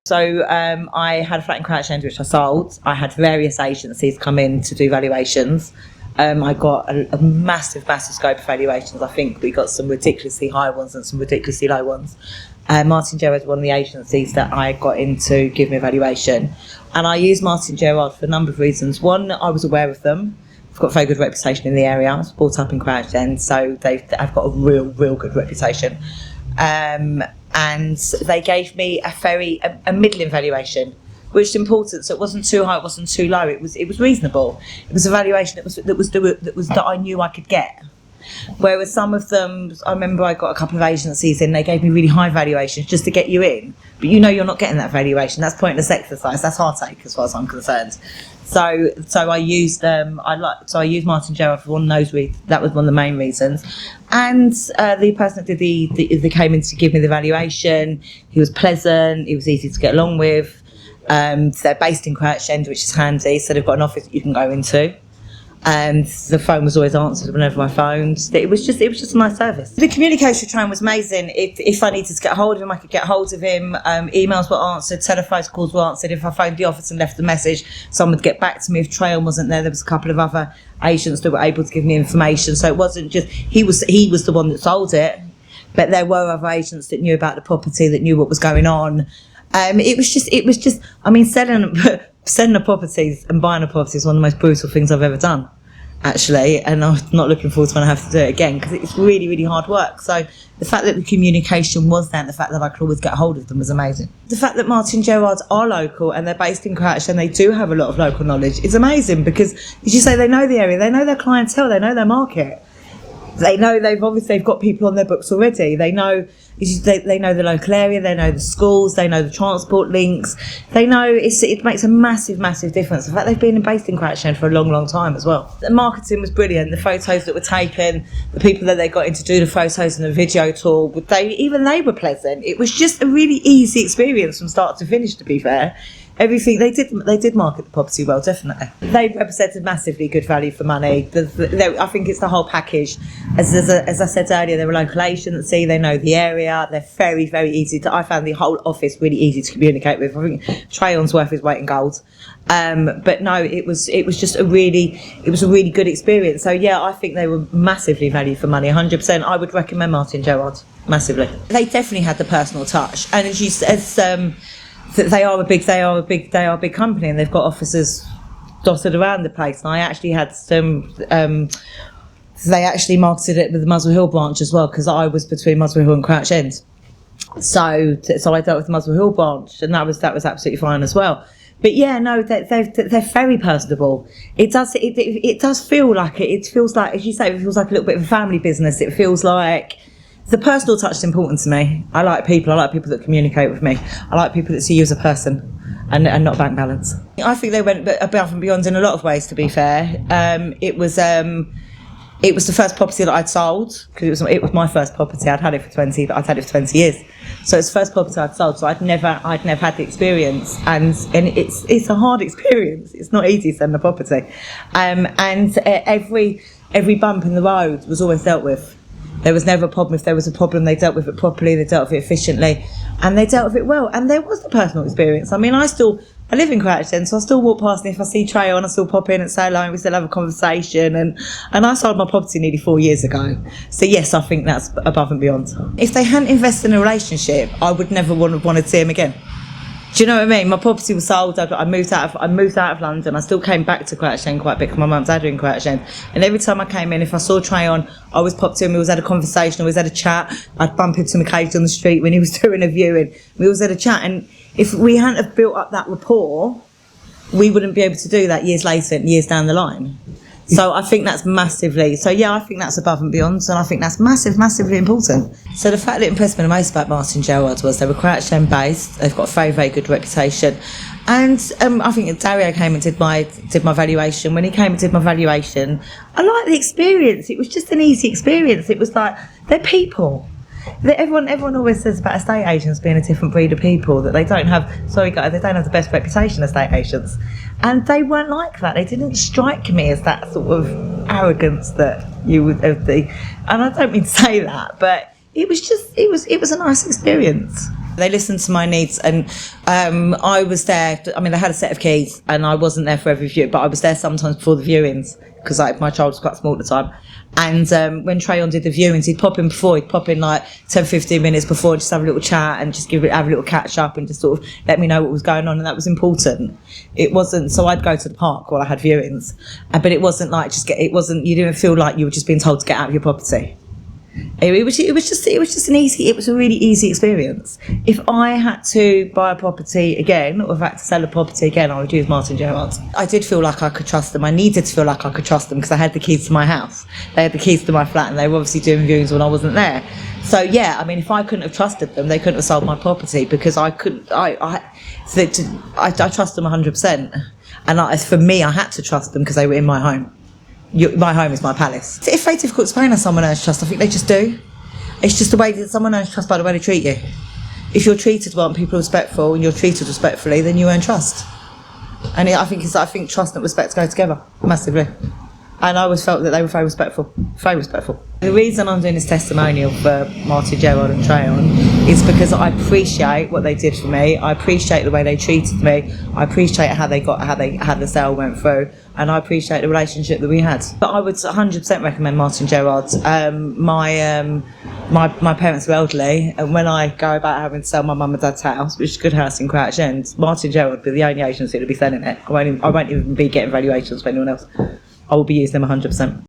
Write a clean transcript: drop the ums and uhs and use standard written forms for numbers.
So I had a flat in Crouch End which I sold. I had various agencies come in to do valuations. I got a massive scope of valuations. I think we got some ridiculously high ones and some ridiculously low ones. Martin Gerard was one of the agencies that I got in to give me a valuation. And I used Martin Gerard for a number of reasons. One, I was aware of them. I've got a very good reputation in the area. I was brought up in Crouch End, so I've got a real good reputation. And they gave me a middling valuation, which is important. So it wasn't too high, it wasn't too low. It was reasonable. It was a valuation that I knew I could get. Whereas some of them, I remember I got a couple of agencies in, they gave me really high valuations just to get you in, but you know you're not getting that valuation. That's pointless exercise. That's heartache as far as I'm concerned. So I used Martin Gerard for one of those reasons. That was one of the main reasons. And the person that they came in to give me the valuation, he was pleasant, he was easy to get along with. They're based in Crouch End, which is handy, so they've got an office that you can go into. And the phone was always answered whenever I phoned. It was just a nice service. The communication train was amazing. If I needed to get hold of him, I could get hold of him. Emails were answered, telephone calls were answered. If I phoned the office and left a message, someone would get back to me. If Trayon wasn't there was a couple of other agents that were able to give me information. So it wasn't just he was the one that sold it, but there were other agents that knew about the property, that knew what was going on. It was just. I mean, selling a properties and buying a property is one of the most brutal things I've ever done, actually, and I'm not looking forward to when I have to do it again, because it's really hard work. So the fact that the communication was there and the fact that I could always get hold of them was amazing. The fact that Martin Gerards are local and they're based in Crouch and they do have a lot of local knowledge is amazing, because, as you say, they know the area, they know their clientele, they know their market. They know they've got people on their books already. They know the local area. They know the schools. They know the transport links. They know it makes a massive difference. In fact, they've been based in Crouch End for a long time as well. The marketing was brilliant. The photos that were taken, the people that they got in to do the photos and the video tour, they were pleasant. It was just a really easy experience from start to finish, to be fair. Everything they did market the property well, definitely. They represented massively good value for money. I think it's the whole package. As I said earlier, they're a local agency. They know the area. They're very easy to. I found the whole office really easy to communicate with. I think Trayon's worth his weight in gold. But no, it was just a really good experience. So yeah, I think they were massively value for money, 100%. I would recommend Martin Gerard massively. They definitely had the personal touch, and they are a big company, and they've got offices dotted around the place. And I actually had some. They actually marketed it with the Muswell Hill branch as well, because I was between Muswell Hill and Crouch End. So I dealt with the Muswell Hill branch, and that was absolutely fine as well. But yeah, no, they're very personable. It does feel like it. It feels like, as you say, it feels like a little bit of a family business. It feels like. The personal touch is important to me. I like people that communicate with me. I like people that see you as a person and not bank balance. I think they went above and beyond in a lot of ways, to be fair. It was the first property that I'd sold, because it was my first property. I'd had it for 20 years. So it's the first property I'd sold, so I'd never had the experience, and it's a hard experience. It's not easy selling a property. And every bump in the road was always dealt with. There was never a problem. If there was a problem, they dealt with it properly, they dealt with it efficiently, and they dealt with it well. And there was the personal experience. I mean, I live in Crouch End, so I still walk past, and if I see Trayon, I still pop in and say hello, and we still have a conversation. And I sold my property nearly 4 years ago. So yes, I think that's above and beyond. If they hadn't invested in a relationship, I would never want to see him again. Do you know what I mean? My property was sold. I moved out of London. I still came back to Crouch End quite a bit, because my mum and dad are in Crouch End. And every time I came in, if I saw Trayon, I always popped to him. We always had a conversation. We always had a chat. I'd bump into him occasionally on the street when he was doing a viewing. We always had a chat. And if we hadn't have built up that rapport, we wouldn't be able to do that years later, years down the line. So I think that's massively. So yeah, I think that's above and beyond, and I think that's massively important. So the fact that impressed me the most about Martin Gerard was they were Crouch End based. They've got a very good reputation, and I think Dario came and did my valuation. When he came and did my valuation, I liked the experience. It was just an easy experience. It was like, they're people. Everyone always says about estate agents being a different breed of people, that they don't have the best reputation, estate agents, and they weren't like that. They didn't strike me as that sort of arrogance that you would have and I don't mean to say that, but it was a nice experience. They listened to my needs, and I was there. I mean, they had a set of keys, and I wasn't there for every view, but I was there sometimes before the viewings because my child was quite small at the time. And when Trayon did the viewings, he'd pop in before. He'd pop in like 10, 15 minutes before, just have a little chat and just have a little catch up and just sort of let me know what was going on, and that was important. It wasn't so I'd go to the park while I had viewings, but it wasn't like you didn't feel like you were just being told to get out of your property. It was a really easy experience. If I had to buy a property again, or if I had to sell a property again, I would use Martin Gerrard. I did feel like I could trust them. I needed to feel like I could trust them because I had the keys to my house. They had the keys to my flat, and they were obviously doing viewings when I wasn't there. So yeah, I mean, if I couldn't have trusted them, they couldn't have sold my property because I couldn't. I trust them 100%, and for me, I had to trust them because they were in my home. My home is my palace. It's very difficult to explain how someone earns trust. I think they just do. It's just the way that someone earns trust by the way they treat you. If you're treated well and people are respectful and you're treated respectfully, then you earn trust. And I think trust and respect go together massively. And I always felt that they were very respectful, very respectful. The reason I'm doing this testimonial for Martin Gerrard and Trayon is because I appreciate what they did for me. I appreciate the way they treated me. I appreciate how the sale went through, and I appreciate the relationship that we had. But I would 100% recommend Martin Gerrard. My parents are elderly, and when I go about having to sell my mum and dad's house, which is a good house in Crouch End, Martin Gerrard would be the only agency that would be selling it. I won't even be getting valuations for anyone else. I will be using them 100%.